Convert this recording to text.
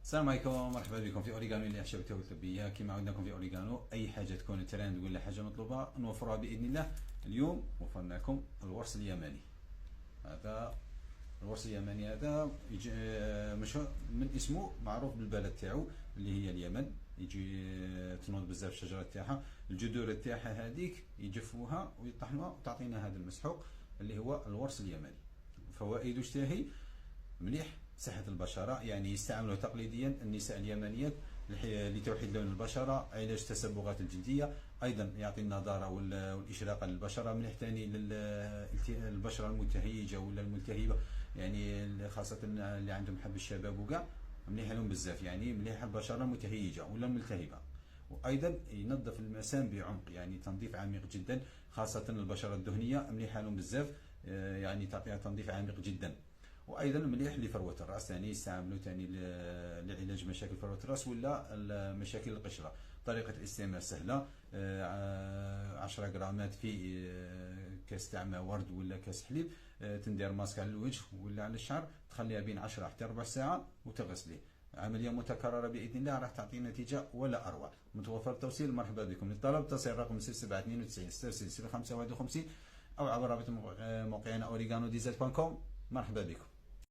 السلام عليكم، مرحبا بكم في اوريجانو اللي حشوته الطبيه. كما عودناكم في اوريجانو، اي حاجه تكون ترند ولا حاجه مطلوبه نوفرها باذن الله. اليوم وفرنا لكم الورس اليمني. هذا الورس اليمني هذا يجي مشهور من اسمه، معروف بالبلد تاعو اللي هي اليمن. يجي تنوض بزاف الشجره تاعها، الجذور تاعها هذيك يجفوها ويطحنوها وتعطينا هذا المسحوق اللي هو الورس اليمني. فوائده شتاهي؟ مليح صحة البشرة، يعني يستعملوه تقليديا النساء اليمنيات لتوحيد لون البشرة، علاج التسبغات الجلدية، أيضا يعطي النضارة والإشراقة للبشرة. مليح ثاني للبشرة المتهيجة ولا الملتهبة، يعني خاصة اللي عندهم حب الشباب وكاع، مليح لهم بزاف، يعني مليح البشرة المتهيجة ولا الملتهبة. وايضا ينظف المسام بعمق، يعني تنظيف عميق جدا، خاصة البشرة الدهنية مليحة لهم بزاف، يعني تعطيها تنظيف عميق جدا. وايضا مليح لفروه الراس، يعني يستعملوا ثاني لعلاج مشاكل فروه الراس ولا مشاكل القشره. طريقه الاستعمال سهله، 10 غرامات في كاس تاع ماء ورد ولا كاس حليب، تندير ماسك على الوجه ولا على الشعر، تخليها بين 10 حتى ربع ساعه وتغسليه. عمليه متكرره باذن الله راح تعطي نتيجه ولا اروع. متوفر التوصيل، مرحبا بكم. للطلب اتصل رقم 0792 66 0551 او عبر رابط موقعنا اوريجانو ديزايت.com. مرحبا بكم.